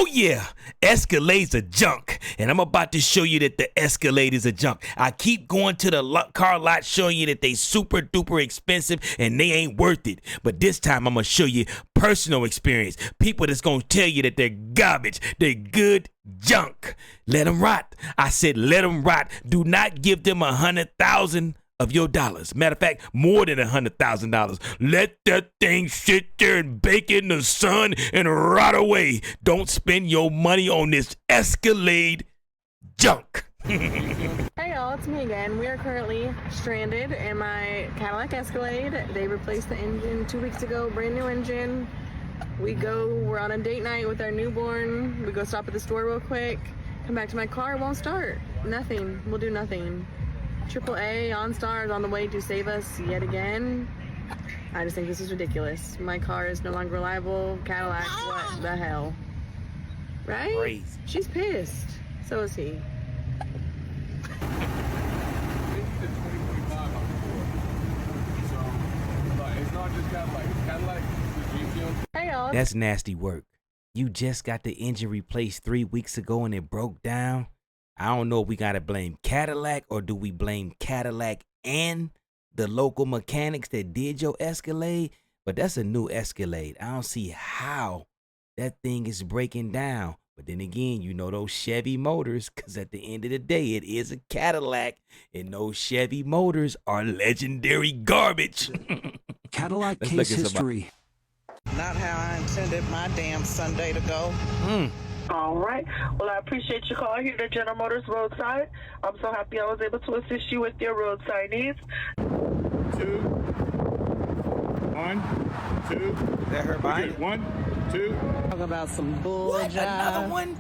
Oh yeah, Escalades are junk, and I'm about to show you that the Escalade is a junk. I keep going to the car lot showing you that they super duper expensive and they ain't worth it. But this time I'm gonna show you personal experience. People that's gonna tell you that they're garbage, they're good junk. Let them rot. I said let them rot. Do not give them 100,000 of your dollars. Matter of fact, more than $100,000. Let that thing sit there and bake in the sun and rot away. Don't spend your money on this Escalade junk. Hey y'all, it's me again. We are currently stranded in my Cadillac Escalade. They replaced the engine 2 weeks ago, brand new engine. We're on a date night with our newborn. We go stop at the store real quick, come back to my car, it won't start. Nothing, we'll do nothing. AAA OnStar is on the way to save us yet again. I just think this is ridiculous. My car is no longer reliable. Cadillac, what the hell? Right? Crazy. She's pissed. So is he. Hey y'all. That's nasty work. You just got the engine replaced 3 weeks ago and it broke down. I don't know if we gotta blame Cadillac or do we blame Cadillac and the local mechanics that did your Escalade, but that's a new Escalade. I don't see how that thing is breaking down. But then again, you know those Chevy motors, because at the end of the day, it is a Cadillac, and those Chevy motors are legendary garbage. Cadillac case history. Not how I intended my damn Sunday to go. All right. Well, I appreciate your call here to General Motors Roadside. I'm so happy I was able to assist you with your roadside needs. 2, 1, 2. Is that her buying? 1, 2. Talk about some bull What? jive. Another one?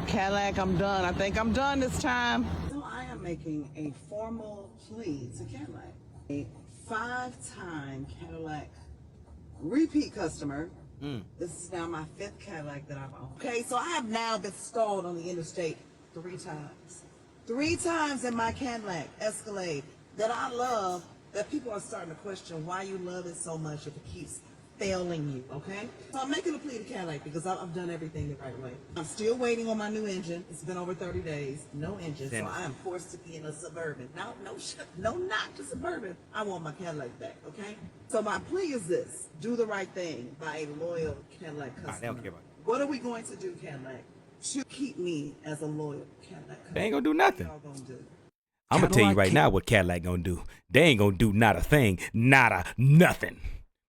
Cadillac, I'm done. I think I'm done this time. So I am making a formal plea to Cadillac. A 5-time Cadillac repeat customer. This is now my 5th Cadillac that I've owned. Okay, so I have now been stalled on the interstate 3 times. 3 times in my Cadillac Escalade that I love, that people are starting to question why you love it so much if it keeps failing you, okay? So I'm making a plea to Cadillac because I've done everything the right way. I'm still waiting on my new engine. It's been over 30 days, no engine, so I am forced to be in a Suburban. No, not the Suburban. I want my Cadillac back, okay? So my plea is this: do the right thing by a loyal Cadillac customer. They don't care about it. What are we going to do, Cadillac, to keep me as a loyal Cadillac customer? They ain't gonna do nothing. What y'all gonna do? I'm gonna tell you right now what Cadillac gonna do. They ain't gonna do not a thing, nothing.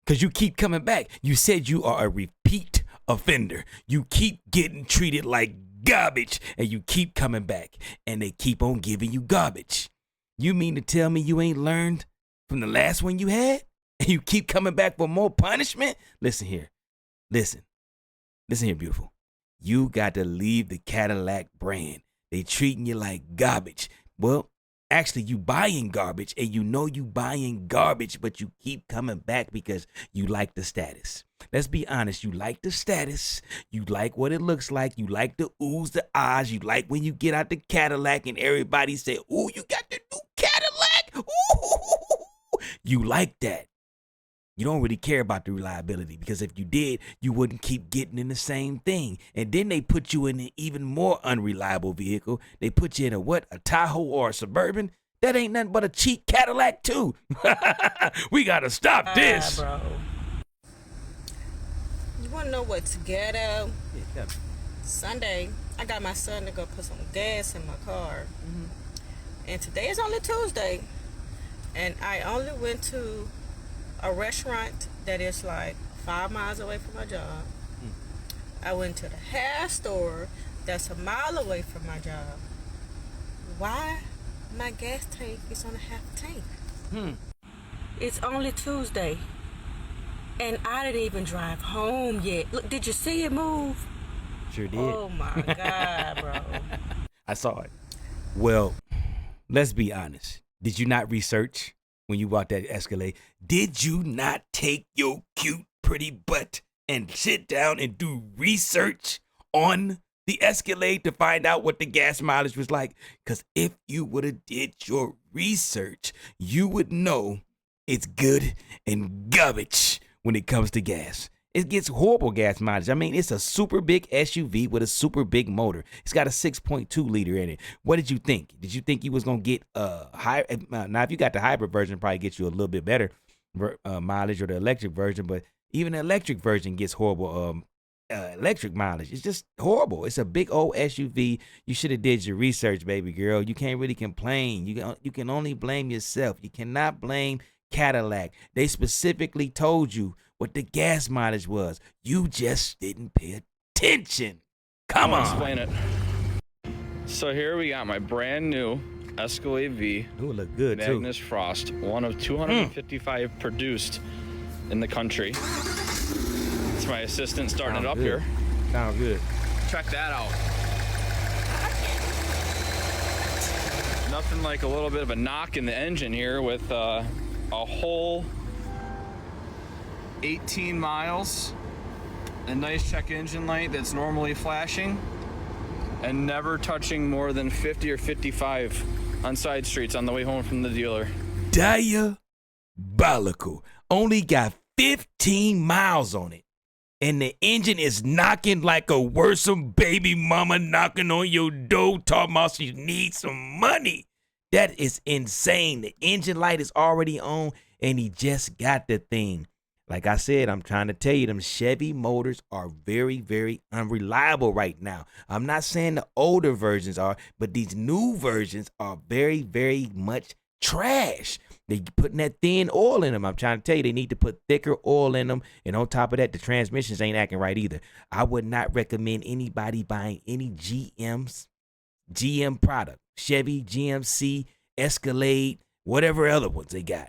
Cause you keep coming back. You said you are a repeat offender. You keep getting treated like garbage and you keep coming back and they keep on giving you garbage. You mean to tell me you ain't learned from the last one you had? And you keep coming back for more punishment? Listen here. Listen here, beautiful. You got to leave the Cadillac brand. They treating you like garbage. Well, actually, you buying garbage and you know you buying garbage, but you keep coming back because you like the status. Let's be honest. You like the status. You like what it looks like. You like the oohs, the ahs. You like when you get out the Cadillac and everybody say, ooh, you got the new Cadillac. Ooh. You like that. You don't really care about the reliability because if you did, you wouldn't keep getting in the same thing. And then they put you in an even more unreliable vehicle. They put you in a Tahoe or a Suburban. That ain't nothing but a cheap Cadillac too. We gotta stop this. Bro. You wanna know what's ghetto? Yeah, Sunday, I got my son to go put some gas in my car. And today is only Tuesday. And I only went to a restaurant that is like 5 miles away from my job. I went to the hair store that's a mile away from my job. Why my gas tank is on a half tank? It's only Tuesday and I didn't even drive home yet. Look, did you see it move? Sure did. Oh my God, bro. I saw it. Well, let's be honest. Did you not research when you bought that Escalade? Did you not take your cute, pretty butt and sit down and do research on the Escalade to find out what the gas mileage was like? Because if you would have did your research, you would know it's good and garbage when it comes to gas. It gets horrible gas mileage. I mean, it's a super big SUV with a super big motor. It's got a 6.2 liter in it. What did you think? Did you think you was gonna get high? Now, if you got the hybrid version, probably get you a little bit better mileage, or the electric version. But even the electric version gets horrible electric mileage. It's just horrible. It's a big old SUV. You should have did your research, baby girl. You can't really complain. You can only blame yourself. You cannot blame Cadillac. They specifically told you what the gas mileage was. You just didn't pay attention. Come on. Explain it. So here we got my brand new Escalade V. Ooh, look good too. Magnus Frost, one of 255 produced in the country. It's my assistant starting it up here. Sounds good. Check that out. Nothing like a little bit of a knock in the engine here with a whole 18 miles, a nice check engine light that's normally flashing, and never touching more than 50 or 55 on side streets on the way home from the dealer. Diabolical. Only got 15 miles on it, and the engine is knocking like a worrisome baby mama knocking on your door talking about she needs some money. That is insane. The engine light is already on, and he just got the thing. Like I said, I'm trying to tell you, them Chevy motors are very, very unreliable right now. I'm not saying the older versions are, but these new versions are very, very much trash. They putting that thin oil in them. I'm trying to tell you, they need to put thicker oil in them. And on top of that, the transmissions ain't acting right either. I would not recommend anybody buying any GM product. Chevy, GMC, Escalade, whatever other ones they got.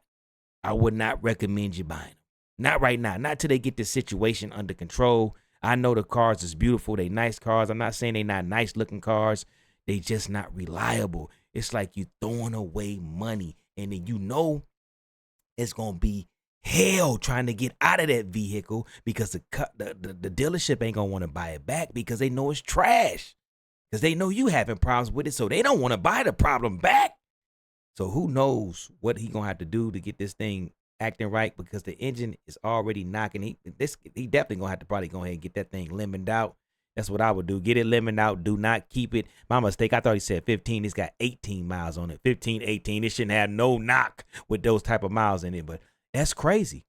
I would not recommend you buying them. Not right now. Not till they get the situation under control. I know the cars is beautiful. They nice cars. I'm not saying they not nice looking cars. They just not reliable. It's like you throwing away money. And then you know it's going to be hell trying to get out of that vehicle because the dealership ain't going to want to buy it back because they know it's trash. Because they know you having problems with it, so they don't want to buy the problem back. So who knows what he going to have to do to get this thing acting right, because the engine is already knocking. He definitely going to have to probably go ahead and get that thing lemoned out. That's what I would do. Get it lemoned out. Do not keep it. My mistake. I thought he said 15. It's got 18 miles on it. 15, 18. It shouldn't have no knock with those type of miles in it, but that's crazy.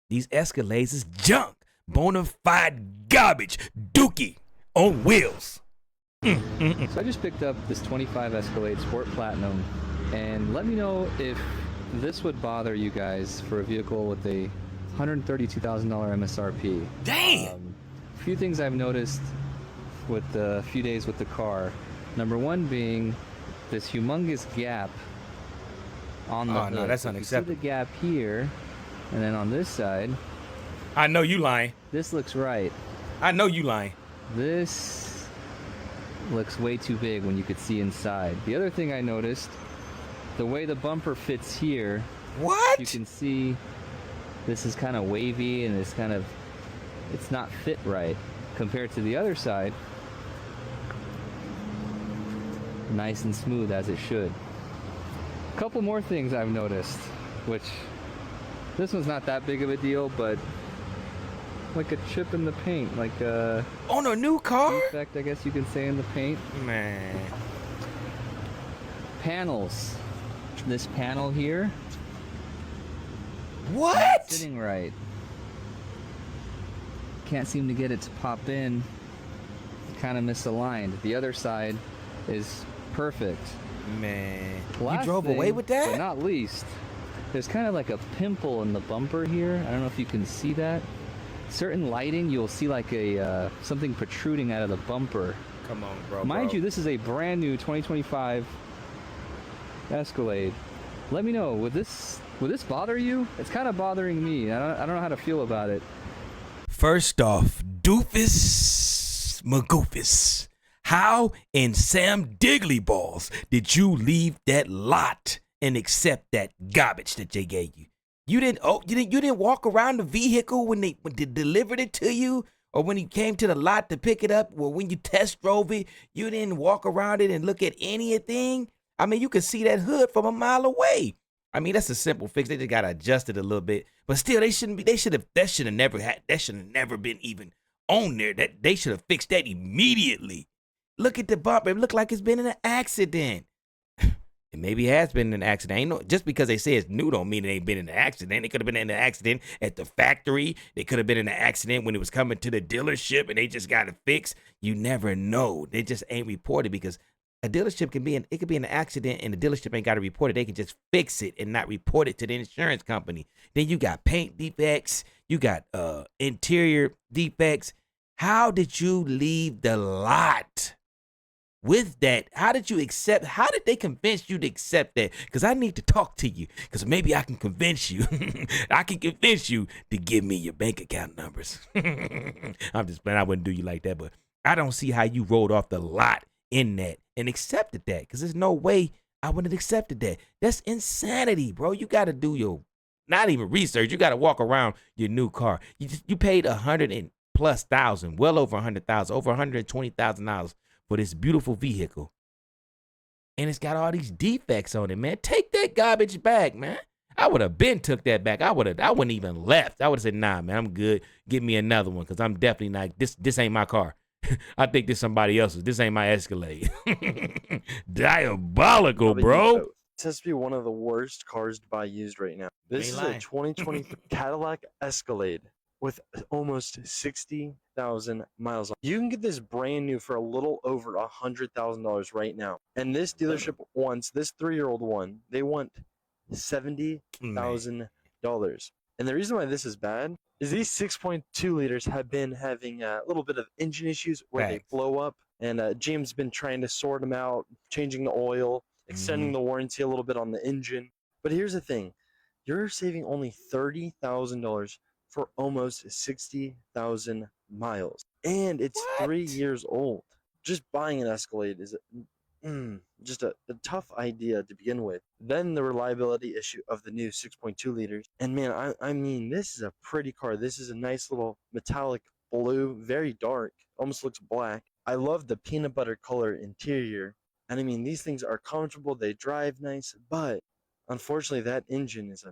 These Escalades is junk. Bona fide garbage. Dookie on wheels. So I just picked up this 25 Escalade Sport Platinum, and let me know if this would bother you guys for a vehicle with a $132,000 MSRP. Damn! A few things I've noticed with the few days with the car. Number one being this humongous gap on the hood. No, that's so unacceptable. you see the gap here, and then on this side. I know you lying. This looks right. I know you lying. This looks way too big when you could see inside. The other thing I noticed, the way the bumper fits here. What? You can see this is kind of wavy and it's not fit right compared to the other side. Nice and smooth as it should. A couple more things I've noticed, which this one's not that big of a deal, but like a chip in the paint, like a on a new car? defect, I guess you can say, in the paint. Man. Panels. This panel here. What? Not sitting right. Can't seem to get it to pop in. Kind of misaligned. The other side is perfect. Man. Last you drove thing, away with that? But not least, there's kind of like a pimple in the bumper here. I don't know if you can see that. Certain lighting, you'll see like a something protruding out of the bumper. Come on, bro. Mind you, this is a brand new 2025 Escalade. Let me know, would this bother you? It's kind of bothering me. I don't know how to feel about it. First off, doofus magoofus. How in Sam Diggly Balls did you leave that lot and accept that garbage that they gave you? You didn't walk around the vehicle when they delivered it to you, or when you came to the lot to pick it up, or when you test drove it, you didn't walk around it and look at anything. I mean, you could see that hood from a mile away. I mean, that's a simple fix. They just gotta adjust it a little bit. But still, they shouldn't be. They should have. That should have never been even on there. That they should have fixed that immediately. Look at the bumper. It looked like it's been in an accident. And maybe it has been in an accident. Ain't no, just because they say it's new don't mean it ain't been in an accident. It could have been in an accident at the factory. They could have been in an accident when it was coming to the dealership and they just got it fixed. You never know. They just ain't reported because a dealership could be in an accident and the dealership ain't got to report it. They can just fix it and not report it to the insurance company. Then you got paint defects. You got interior defects. How did you leave the lot? With that, how did they convince you to accept that? Because I need to talk to you. Because maybe I can convince you. I can convince you to give me your bank account numbers. I'm just playing. I wouldn't do you like that. But I don't see how you rolled off the lot in that and accepted that. Because there's no way I would have accepted that. That's insanity, bro. You got to do your, not even research. You got to walk around your new car. You paid $100,000+, well over $100,000, over $120,000 for this beautiful vehicle. And it's got all these defects on it, man. Take that garbage back, man. I would have been took that back. I wouldn't even left. I would have said, nah, man, I'm good. Give me another one, because I'm definitely not, this ain't my car. I think this somebody else's. This ain't my Escalade. Diabolical, bro. This has to be one of the worst cars to buy used right now. This is a 2023 Cadillac Escalade with almost 60,000 miles on. You can get this brand new for a little over $100,000 right now. And this dealership wants, this 3-year-old one, they want $70,000. And the reason why this is bad is these 6.2 liters have been having a little bit of engine issues where they blow up. And GM's been trying to sort them out, changing the oil, extending the warranty a little bit on the engine. But here's the thing. You're saving only $30,000 for almost 60,000 miles. And it's 3 years old. Just buying an Escalade is just a tough idea to begin with. Then the reliability issue of the new 6.2 liters. And man, I mean, this is a pretty car. This is a nice little metallic blue, very dark, almost looks black. I love the peanut butter color interior. And I mean, these things are comfortable. They drive nice. But unfortunately, that engine is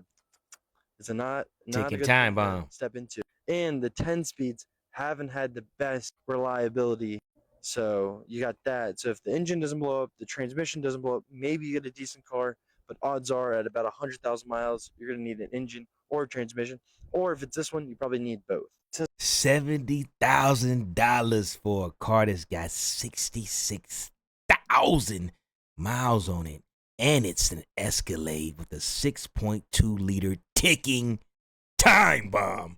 not a good time bomb. Step into. And the 10 speeds haven't had the best reliability. So you got that. So if the engine doesn't blow up, the transmission doesn't blow up, maybe you get a decent car, but odds are at about 100,000 miles, you're going to need an engine or a transmission. Or if it's this one, you probably need both. $70,000 for a car that's got 66,000 miles on it. And it's an Escalade with a 6.2 liter ticking time bomb.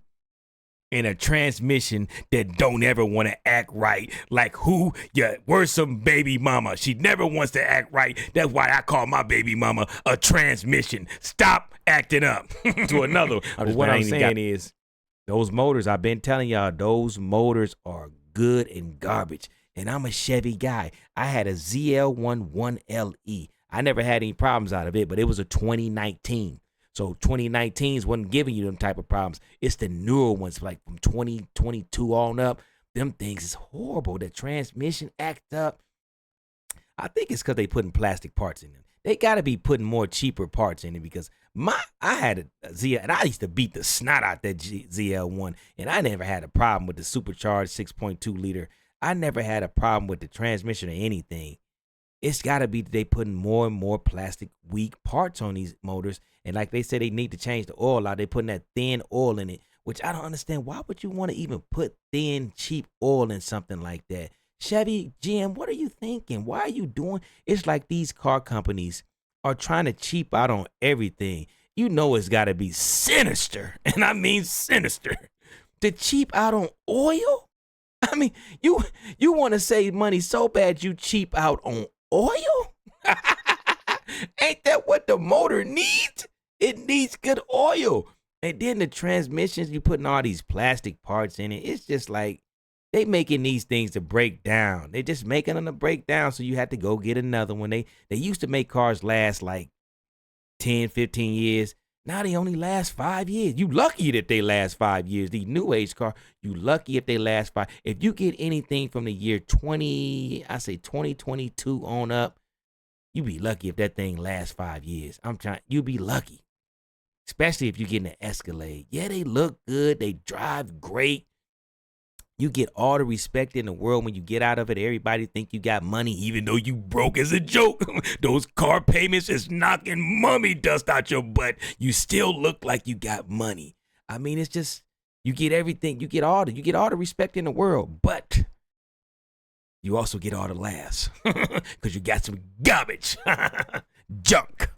And a transmission that don't ever want to act right. Like who? Yeah, where's some baby mama? She never wants to act right. That's why I call my baby mama a transmission. Stop acting up. To another. What I'm saying is, those motors, I've been telling y'all, those motors are good and garbage. And I'm a Chevy guy. I had a ZL1 1LE. I never had any problems out of it, but it was a 2019. So 2019s wasn't giving you them type of problems. It's the newer ones, like from 2022 on up. Them things is horrible. The transmission acts up. I think it's because they putting plastic parts in them. They got to be putting more cheaper parts in it because I had a ZL, and I used to beat the snot out that ZL1, and I never had a problem with the supercharged 6.2 liter. I never had a problem with the transmission or anything. It's got to be they putting more and more plastic weak parts on these motors. And like they said, they need to change the oil out. They putting that thin oil in it, which I don't understand. Why would you want to even put thin, cheap oil in something like that? Chevy, GM, what are you thinking? Why are you doing? It's like these car companies are trying to cheap out on everything. You know it's got to be sinister, and I mean sinister, to cheap out on oil. I mean, you want to save money so bad you cheap out on oil? Ain't that what the motor needs? It needs good oil. And then the transmissions, you putting all these plastic parts in it. It's just like they making these things to break down. They just making them to break down, so you have to go get another one. They used to make cars last like 10, 15 years. Now they only last 5 years. You lucky that they last 5 years. These new age cars, you lucky if they last 5. If you get anything from the year 2022 on up, You be lucky if that thing lasts 5 years. You be lucky. Especially if you get an Escalade. Yeah, they look good. They drive great. You get all the respect in the world when you get out of it. Everybody think you got money, even though you broke as a joke. Those car payments is knocking mummy dust out your butt. You still look like you got money. I mean, it's just, you get everything. You get all the respect in the world, but you also get all the laughs because you got some garbage, junk.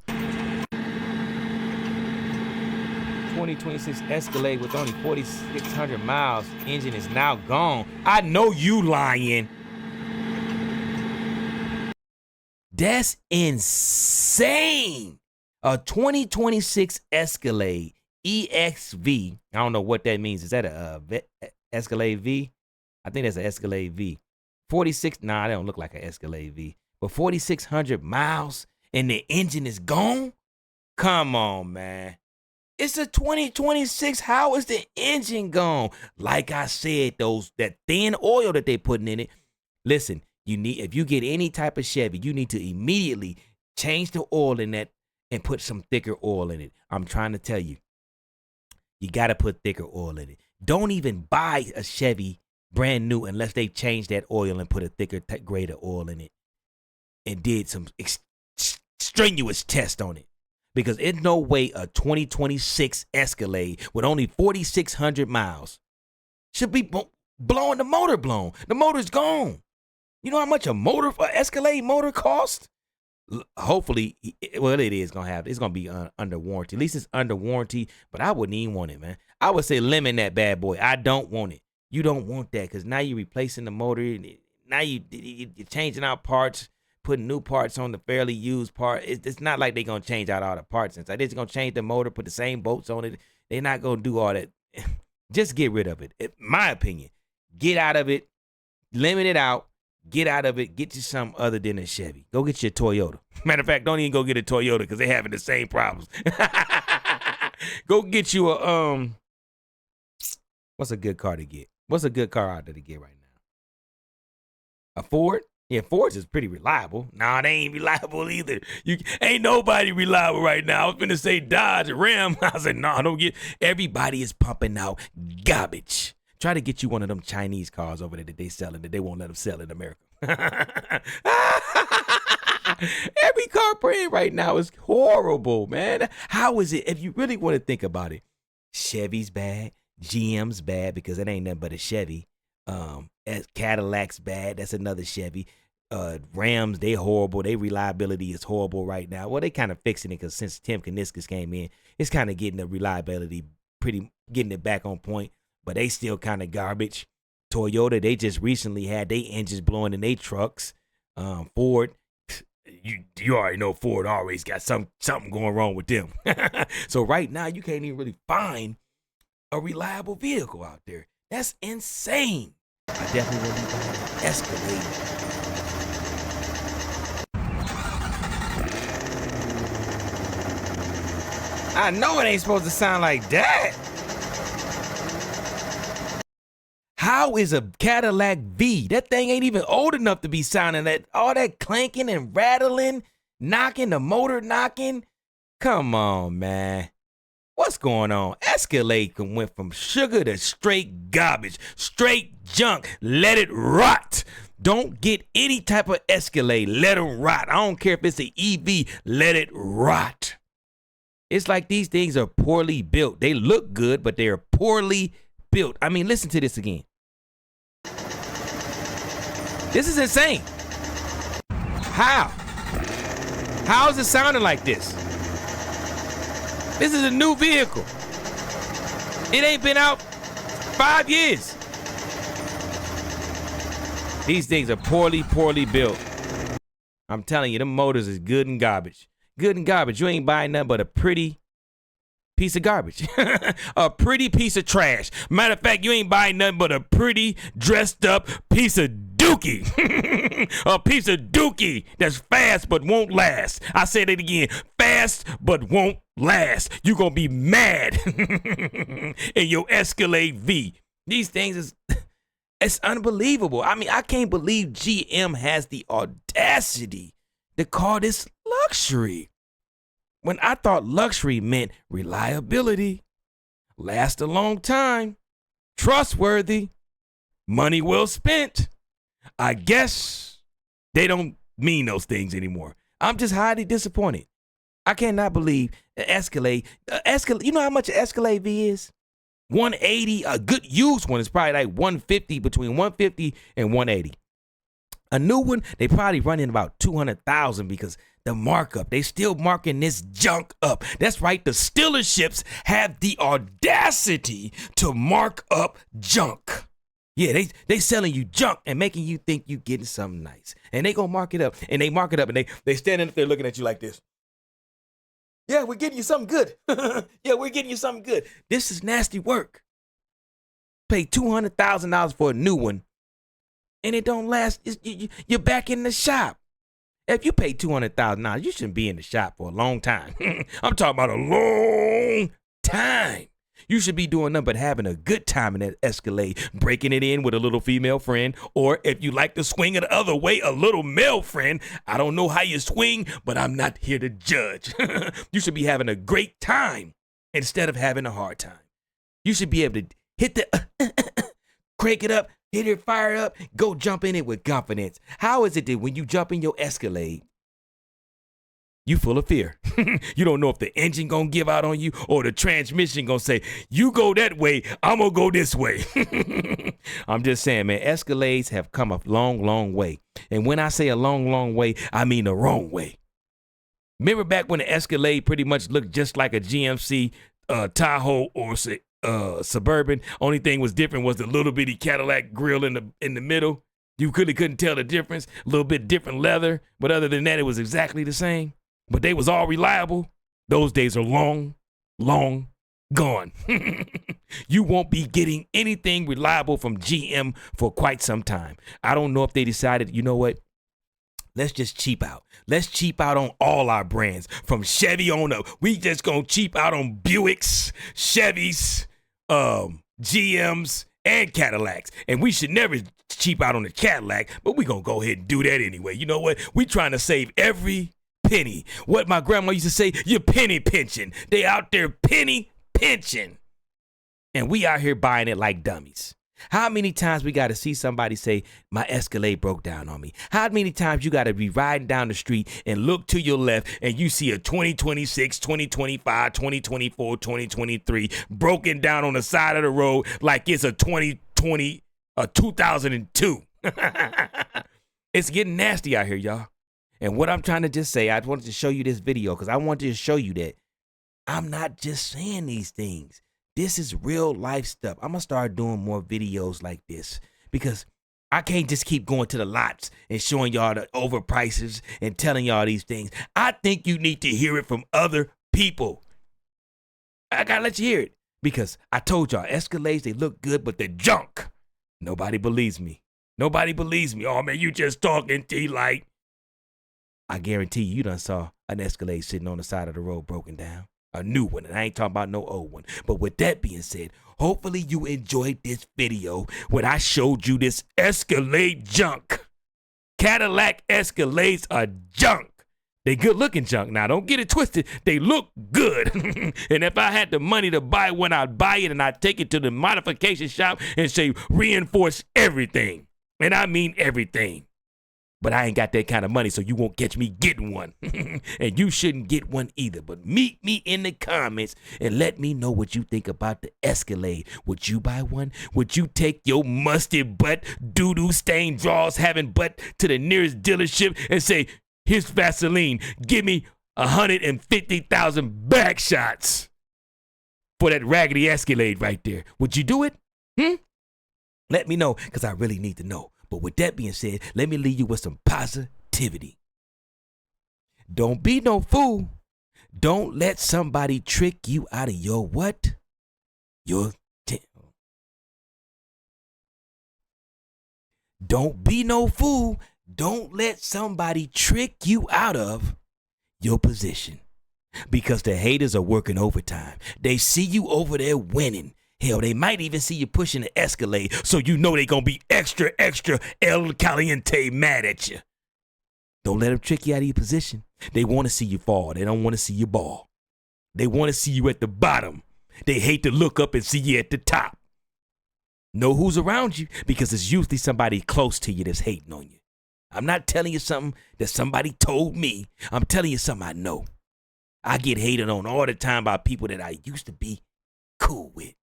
2026 Escalade with only 4,600 miles. Engine is now gone. I know you lying. That's insane. A 2026 Escalade EXV. I don't know what that means. Is that a Escalade V? I think that's an Escalade V. 46. Nah, that don't look like an Escalade V. But 4,600 miles and the engine is gone? Come on, man. It's a 2026. How is the engine gone? Like I said, that thin oil that they putting in it. Listen, if you get any type of Chevy, you need to immediately change the oil in that and put some thicker oil in it. I'm trying to tell you, you got to put thicker oil in it. Don't even buy a Chevy brand new unless they changed that oil and put a thicker, greater oil in it and did some strenuous test on it. Because there's no way a 2026 Escalade with only 4,600 miles should be blowing the motor blown. The motor's gone. You know how much a Escalade motor costs? Hopefully, it's going to be under warranty. At least it's under warranty, but I wouldn't even want it, man. I would say lemon that bad boy. I don't want it. You don't want that because now you're replacing the motor. Now you're changing out parts, putting new parts on the fairly used part. It's not like they're going to change out all the parts. Inside. They're just going to change the motor, put the same bolts on it. They're not going to do all that. Just get rid of it. In my opinion, get out of it. Limit it out. Get out of it. Get you something other than a Chevy. Go get you a Toyota. Matter of fact, don't even go get a Toyota because they're having the same problems. Go get you a, what's a good car to get? What's a good car out there to get right now? A Ford? Yeah, Fords is pretty reliable. Nah, they ain't reliable either. Ain't nobody reliable right now. I was finna say Dodge, Ram. I said, nah, don't get. Everybody is pumping out garbage. Try to get you one of them Chinese cars over there that they selling that they won't let them sell in America. Every car brand right now is horrible, man. How is it? If you really want to think about it, Chevy's bad, GM's bad because it ain't nothing but a Chevy. Cadillac's bad. That's another Chevy. Rams, they horrible. Their reliability is horrible right now. Well, they kind of fixing it because since Tim Kuniskis came in, it's kind of getting the reliability getting it back on point. But they still kind of garbage. Toyota, they just recently had their engines blowing in their trucks. Ford, you already know Ford always got something going wrong with them. So right now, you can't even really find a reliable vehicle out there. That's insane. I definitely will be buying an Escalade. I know it ain't supposed to sound like that. How is a Cadillac V? That thing ain't even old enough to be sounding that all that clanking and rattling, knocking, the motor knocking. Come on, man. What's going on? Escalade went from sugar to straight garbage, straight junk. Let it rot. Don't get any type of Escalade. Let them rot. I don't care if it's an EV. Let it rot. It's like these things are poorly built. They look good, but they're poorly built. I mean, listen to this again. This is insane. How? How is it sounding like this? This is a new vehicle. It ain't been out 5 years. These things are poorly built. I'm telling you, them motors is good and garbage. Good and garbage. You ain't buying nothing but a pretty piece of garbage. A pretty piece of trash. Matter of fact, you ain't buying nothing but a pretty dressed up piece of dookie. A piece of dookie that's fast but won't last. I said it again. Fast but won't last. You gonna be mad in your Escalade V. These things it's unbelievable. I mean, I can't believe GM has the audacity to call this luxury. When I thought luxury meant reliability, last a long time, trustworthy, money well spent. I guess they don't mean those things anymore. I'm just highly disappointed. I cannot believe Escalade. You know how much an Escalade V is? 180. A good used one is probably like 150, between 150 and 180. A new one, they probably running about 200,000 because the markup, they still marking this junk up. That's right, the dealerships have the audacity to mark up junk. Yeah, they selling you junk and making you think you getting something nice. And they gonna mark it up, and they mark it up, and they standing up there looking at you like this. Yeah, we're getting you something good. Yeah, we're getting you something good. This is nasty work. Pay $200,000 for a new one, and it don't last. You're back in the shop. If you pay $200,000, you shouldn't be in the shop for a long time. I'm talking about a long time. You should be doing nothing but having a good time in that Escalade, breaking it in with a little female friend, or if you like to swing it the other way, a little male friend. I don't know how you swing, but I'm not here to judge. You should be having a great time instead of having a hard time. You should be able to hit the crank it up, hit it, fire it up, go jump in it with confidence. How is it that when you jump in your Escalade, you full of fear? You don't know if the engine gonna give out on you or the transmission gonna say, you go that way, I'm gonna go this way. I'm just saying, man, Escalades have come a long, long way. And when I say a long, long way, I mean the wrong way. Remember back when the Escalade pretty much looked just like a GMC Tahoe or Suburban? Only thing was different was the little bitty Cadillac grill in the middle. You couldn't tell the difference. A little bit different leather, but other than that, it was exactly the same. But they was all reliable. Those days are long, long gone. You won't be getting anything reliable from GM for quite some time. I don't know if they decided, you know what? Let's just cheap out. Let's cheap out on all our brands from Chevy on up. We just gonna cheap out on Buicks, Chevys, GMs, and Cadillacs. And we should never cheap out on the Cadillac, but we gonna go ahead and do that anyway. You know what? We trying to save every penny. What my grandma used to say, you penny pinching. They out there penny pinching. And we out here buying it like dummies. How many times we got to see somebody say, my Escalade broke down on me? How many times you got to be riding down the street and look to your left and you see a 2026, 2025, 2024, 2023 broken down on the side of the road like it's a 2020, a 2002. It's getting nasty out here, y'all. And what I'm trying to just say, I wanted to show you this video because I wanted to show you that I'm not just saying these things. This is real life stuff. I'm going to start doing more videos like this because I can't just keep going to the lots and showing y'all the overprices and telling y'all these things. I think you need to hear it from other people. I got to let you hear it because I told y'all Escalades, they look good, but they're junk. Nobody believes me. Nobody believes me. Oh, man, you just talking, T-Light. I guarantee you done saw an Escalade sitting on the side of the road broken down. A new one, and I ain't talking about no old one. But with that being said, hopefully you enjoyed this video when I showed you this Escalade junk. Cadillac Escalades are junk. They good looking junk. Now, don't get it twisted. They look good. And if I had the money to buy one, I'd buy it and I'd take it to the modification shop and say, reinforce everything. And I mean everything. But I ain't got that kind of money, so you won't catch me getting one. And you shouldn't get one either. But meet me in the comments and let me know what you think about the Escalade. Would you buy one? Would you take your musty butt, doo-doo stained drawers having butt to the nearest dealership and say, here's Vaseline, give me 150,000 back shots for that raggedy Escalade right there? Would you do it? Let me know, because I really need to know. But with that being said, let me leave you with some positivity. Don't be no fool. Don't let somebody trick you out of your what? Your Don't be no fool. Don't let somebody trick you out of your position. Because the haters are working overtime. They see you over there winning. Hell, they might even see you pushing the Escalade, so you know they gonna be extra, extra El Caliente mad at you. Don't let them trick you out of your position. They want to see you fall. They don't want to see you ball. They want to see you at the bottom. They hate to look up and see you at the top. Know who's around you, because it's usually somebody close to you that's hating on you. I'm not telling you something that somebody told me. I'm telling you something I know. I get hated on all the time by people that I used to be cool with.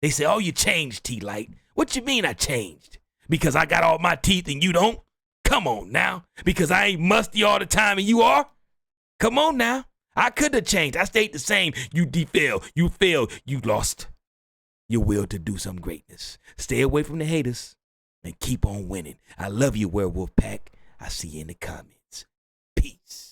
They say, oh, you changed, T-Light. What you mean I changed? Because I got all my teeth and you don't? Come on now. Because I ain't musty all the time and you are? Come on now. I could have changed. I stayed the same. You failed. You failed. You lost your will to do some greatness. Stay away from the haters and keep on winning. I love you, Werewolf Pack. I see you in the comments. Peace.